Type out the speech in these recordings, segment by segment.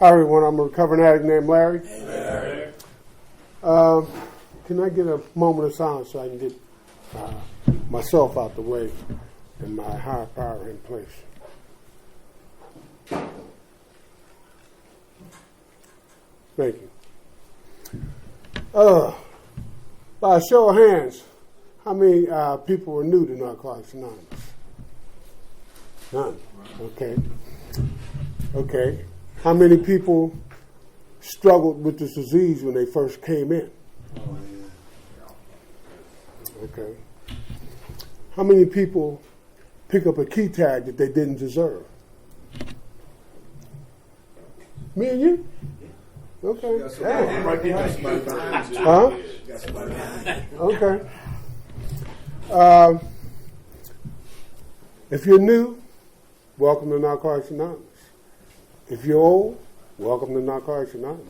Hi everyone, I'm a recovering addict named Larry. Amen. Can I get a moment of silence so I can get myself out the way and my higher power in place? Thank you. By a show of hands, how many people were new to Narcotics Anonymous? None. Okay. How many people struggled with this disease when they first came in? Okay. How many people pick up a key tag that they didn't deserve? Me and you? Okay. Huh? Okay. If you're new, welcome to Narcotics Anonymous. If you're old, welcome to Narcotics Anonymous.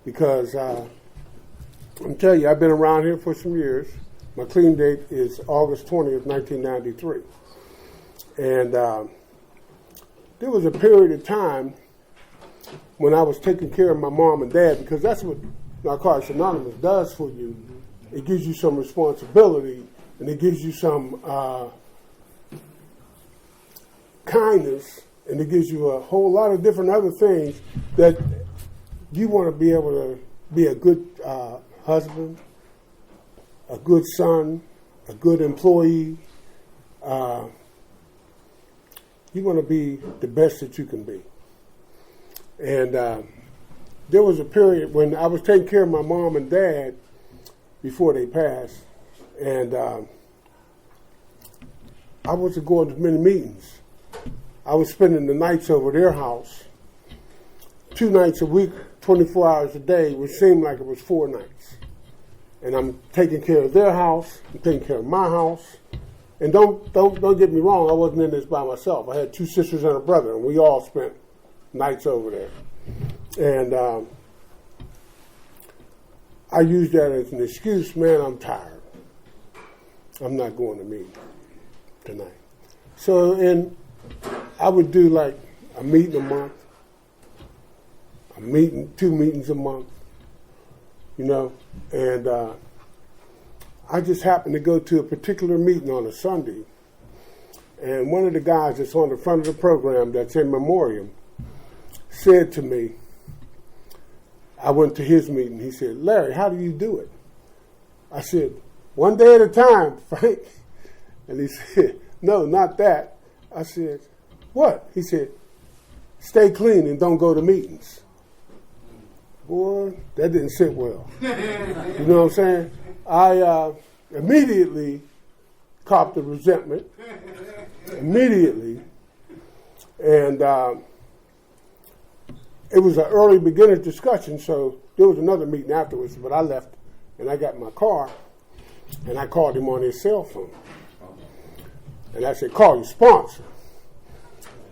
Because I'm telling you, I've been around here for some years. My clean date is August 20th, 1993. And there was a period of time when I was taking care of my mom and dad, because that's what Narcotics Anonymous does for you. It gives you some responsibility, and it gives you some kindness, and it gives you a whole lot of different other things that you want to be able to be a good husband, a good son, a good employee. You want to be the best that you can be. And there was a period when I was taking care of my mom and dad before they passed, and I wasn't going to many meetings. I was spending the nights over their house, 2 nights a week, 24 hours a day, which seemed like it was 4 nights. And I'm taking care of their house, I'm taking care of my house. And don't get me wrong, I wasn't in this by myself. I had 2 sisters and a brother, and we all spent nights over there. And I used that as an excuse, man, I'm tired. I'm not going to meet tonight. So, I would do like a meeting a month, 2 meetings a month, and I just happened to go to a particular meeting on a Sunday, and one of the guys that's on the front of the program that's in memoriam said to me, I went to his meeting, he said, Larry, how do you do it? I said, 1 day at a time, Frank. And he said, no, not that. I said, what? He said, stay clean and don't go to meetings. Boy, that didn't sit well. You know what I'm saying? I immediately copped the resentment. Immediately. And it was an early beginner discussion, so there was another meeting afterwards, but I left and I got in my car and I called him on his cell phone. And I said, call your sponsor.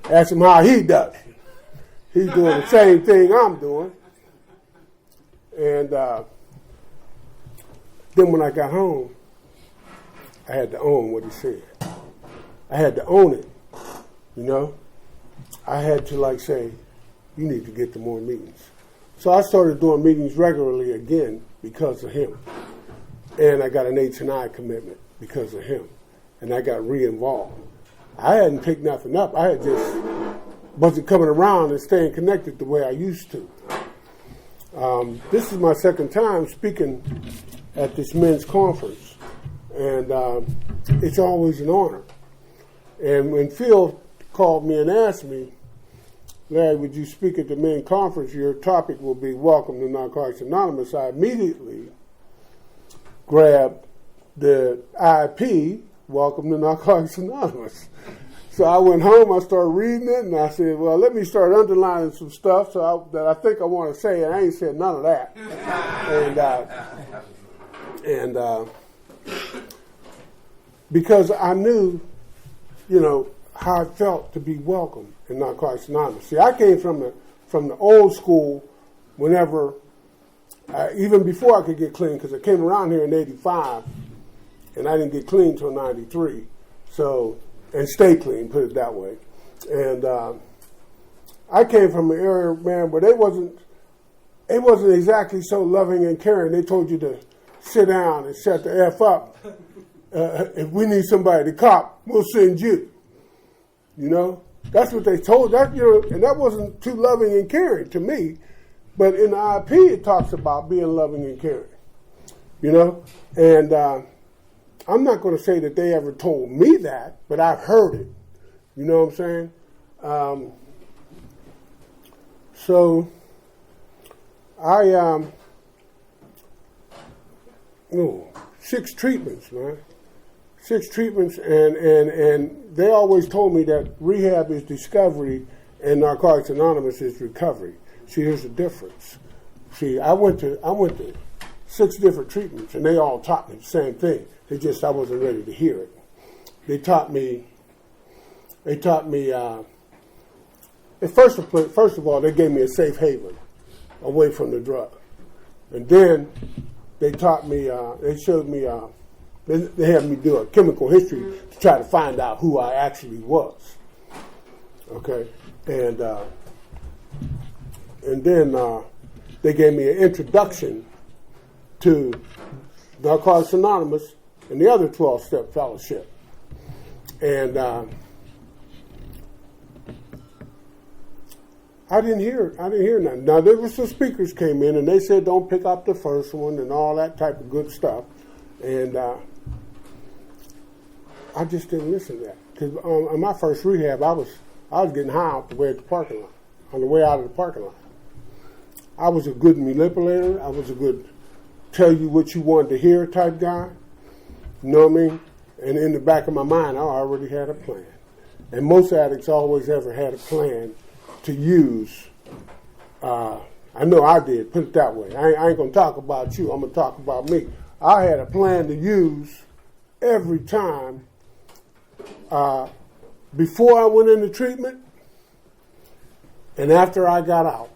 Ask him how he does it. He's doing the same thing I'm doing. And then when I got home, I had to own what he said. I had to own it, I had to say, you need to get to more meetings. So I started doing meetings regularly again because of him. And I got an H&I commitment because of him. And I got re-involved. I hadn't picked nothing up. I had just wasn't coming around and staying connected the way I used to. This is my second time speaking at this men's conference. And it's always an honor. And when Phil called me and asked me, Larry, would you speak at the men's conference? Your topic will be Welcome to Narcotics Anonymous. I immediately grabbed the IP, Welcome to Narcotics Anonymous. So I went home, I started reading it, and I said, well, let me start underlining some stuff that I think I want to say, and I ain't said none of that. and because I knew, how it felt to be welcome in Narcotics Anonymous. See, I came from the old school whenever, even before I could get clean, because I came around here in 85, and I didn't get clean until 93. So, and stay clean, put it that way. And I came from an area, man, where it wasn't exactly so loving and caring. They told you to sit down and shut the F up. If we need somebody to cop, we'll send you. You know, that's what they told that, you know, and that wasn't too loving and caring to me. But in the IP, it talks about being loving and caring. You know, and I'm not going to say that they ever told me that, but I've heard it. You know what I'm saying? So I 6 treatments, man. 6 treatments, and they always told me that rehab is discovery and Narcotics Anonymous is recovery. See, here's the difference. See, I went to 6 different treatments, and they all taught me the same thing. I wasn't ready to hear it. They taught me. First of all, they gave me a safe haven away from the drug, and then they taught me. They showed me. They had me do a chemical history to try to find out who I actually was. Okay, and then they gave me an introduction to Narcotics Anonymous and the other 12-step fellowship. And I didn't hear nothing. Now, there were some speakers came in, and they said don't pick up the first one and all that type of good stuff. And I just didn't listen to that. Because on my first rehab, I was getting high off the way at the parking lot, on the way out of the parking lot. I was a good manipulator. I was a good tell you what you wanted to hear type guy. You know what I mean? And in the back of my mind, I already had a plan. And most addicts always ever had a plan to use. I know I did, put it that way. I ain't going to talk about you. I'm going to talk about me. I had a plan to use every time before I went into treatment and after I got out.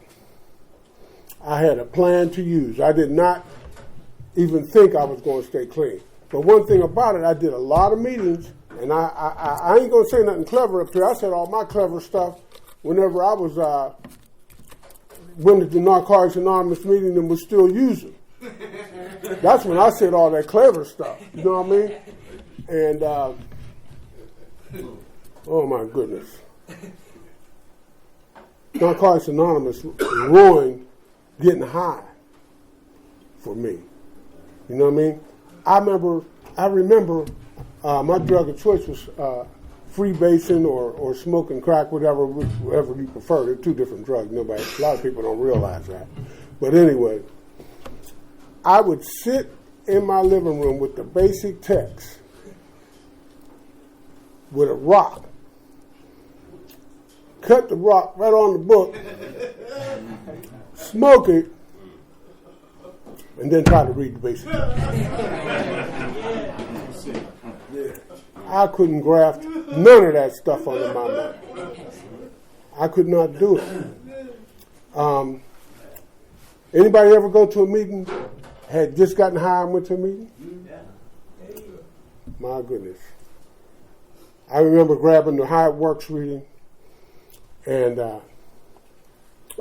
I had a plan to use. I did not even think I was going to stay clean. But one thing about it, I did a lot of meetings, and I ain't going to say nothing clever up here. I said all my clever stuff whenever I was went to the Narcotics Anonymous meeting and was still using. That's when I said all that clever stuff. You know what I mean? And, oh my goodness. Narcotics Anonymous ruined getting high for me. You know what I mean? I remember my drug of choice was freebasing or smoking crack, whatever you prefer. They're 2 different drugs. A lot of people don't realize that. But anyway, I would sit in my living room with the basic text with a rock, cut the rock right on the book, smoke it, and then try to read the basic text. I couldn't graft none of that stuff under my mind. I could not do it. Anybody ever go to a meeting, had just gotten high and went to a meeting? My goodness. I remember grabbing the How It Works reading, and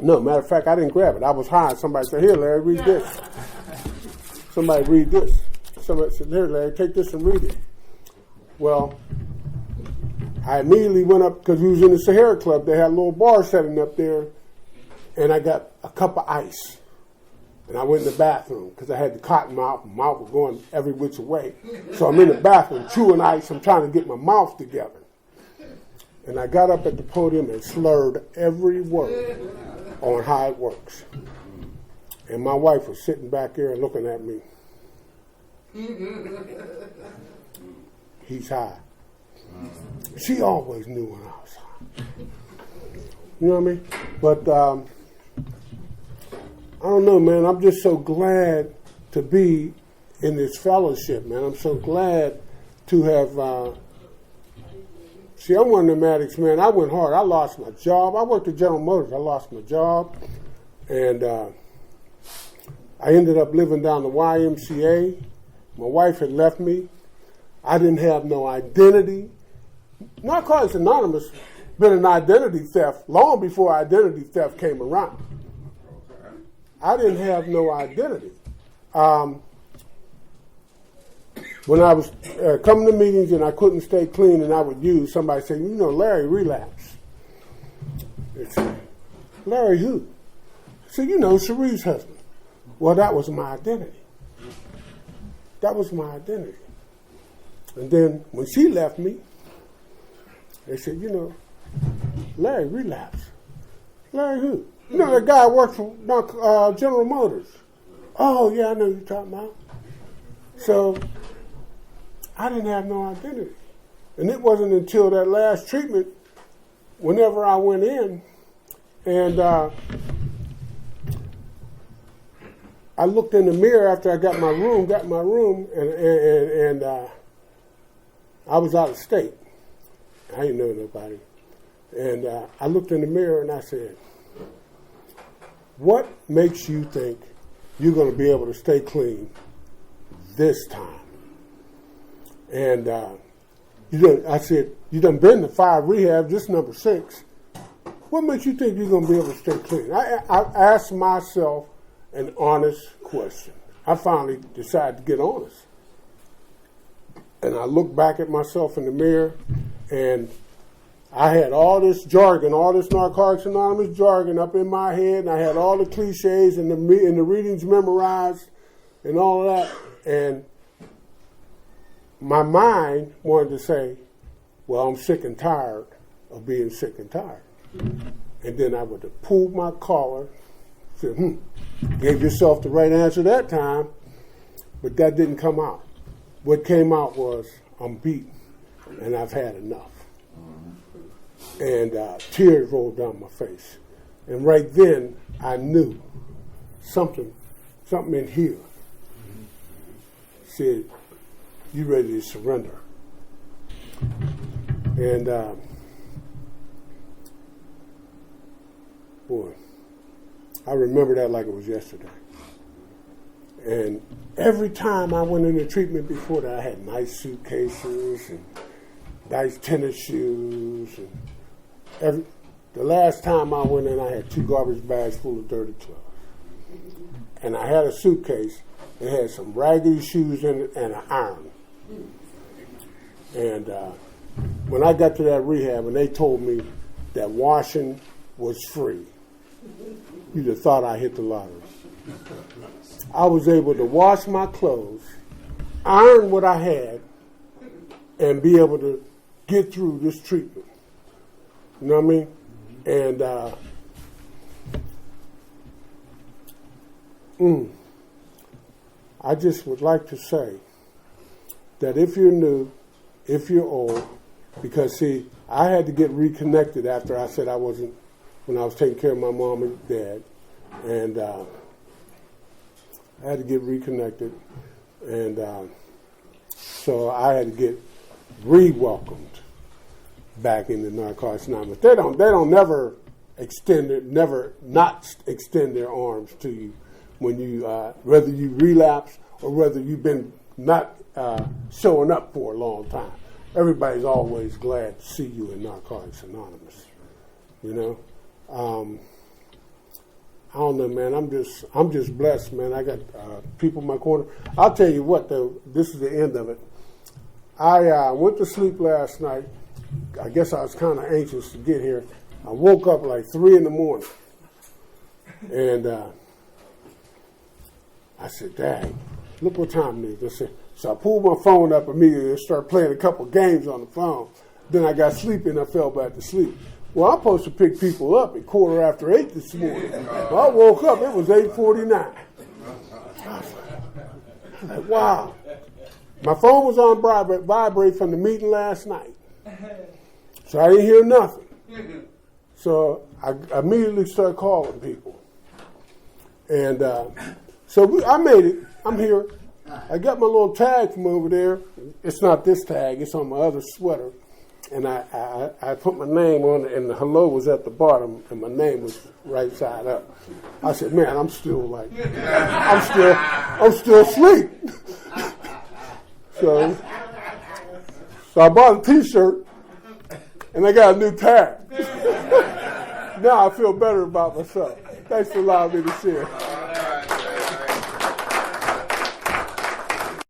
no, matter of fact, I didn't grab it. I was high. Somebody said, "Here, Larry, read this." Somebody read this. Somebody said, "Here, Larry, take this and read it." Well, I immediately went up, because we was in the Sahara Club. They had a little bar setting up there, and I got a cup of ice. And I went in the bathroom, because I had the cotton mouth. My mouth was going every which way. So I'm in the bathroom chewing ice. I'm trying to get my mouth together. And I got up at the podium and slurred every word on How It Works. And my wife was sitting back there and looking at me. He's high. She always knew when I was high. You know what I mean? But I don't know, man. I'm just so glad to be in this fellowship, man. I'm so glad to have... See, I'm one of them addicts, man. I went hard. I lost my job. I worked at General Motors. I lost my job. And I ended up living down the YMCA. My wife had left me. I didn't have no identity. Narcotics Anonymous been an identity theft long before identity theft came around. I didn't have no identity. When I was coming to meetings and I couldn't stay clean and I would use, somebody say, Larry relapsed. It's, Larry who? I said, Cherie's husband. Well, that was my identity. That was my identity. And then when she left me, they said, Larry relapsed. Larry who? That guy worked for General Motors. Oh, yeah, I know you're talking about. So I didn't have no identity. And it wasn't until that last treatment, whenever I went in, and I looked in the mirror after I got my room, and I was out of state. I didn't know nobody. And I looked in the mirror and I said, what makes you think you're going to be able to stay clean this time? And I said, you done been to 5 rehabs, this number 6. What makes you think you're going to be able to stay clean? I asked myself an honest question. I finally decided to get honest. And I looked back at myself in the mirror, and I had all this jargon, all this Narcotics Anonymous jargon up in my head, and I had all the cliches and the readings memorized and all of that. And my mind wanted to say, well, I'm sick and tired of being sick and tired. And then I would have pulled my collar, said, gave yourself the right answer that time, but that didn't come out. What came out was, I'm beaten, and I've had enough. And tears rolled down my face. And right then, I knew something in here said, you ready to surrender. And boy, I remember that like it was yesterday. And every time I went into treatment before that, I had nice suitcases and nice tennis shoes. And the last time I went in, I had 2 garbage bags full of dirty clothes. And I had a suitcase that had some raggedy shoes in it and an iron. And when I got to that rehab and they told me that washing was free, you'd have thought I hit the lottery. I was able to wash my clothes, iron what I had, and be able to get through this treatment. You know what I mean? And I just would like to say that if you're new, if you're old, because see, I had to get reconnected after I said I wasn't, when I was taking care of my mom and dad, and I had to get reconnected, and so I had to get re-welcomed back into Narcotics Anonymous. They don't never not extend their arms to you when you, whether you relapse or whether you've been not showing up for a long time. Everybody's always glad to see you in Narcotics Anonymous. You know, I don't know, man. I'm just blessed, man. I got people in my corner. I'll tell you what, though. This is the end of it. I went to sleep last night. I guess I was kind of anxious to get here. I woke up like 3 in the morning, and I said, "Dang, look what time it is." So I pulled my phone up immediately and started playing a couple games on the phone. Then I got sleepy and I fell back to sleep. Well, I'm supposed to pick people up at 8:15 this morning. Well, I woke up, it was 8:49. I was like, wow. My phone was on vibrate from the meeting last night. So I didn't hear nothing. So I immediately started calling people. And so I made it. I'm here. I got my little tag from over there. It's not this tag. It's on my other sweater. And I put my name on it, and the hello was at the bottom, and my name was right side up. I said, man, I'm still asleep. So I bought a T-shirt, and I got a new tag. now I feel better about myself. Thanks for allowing me to share.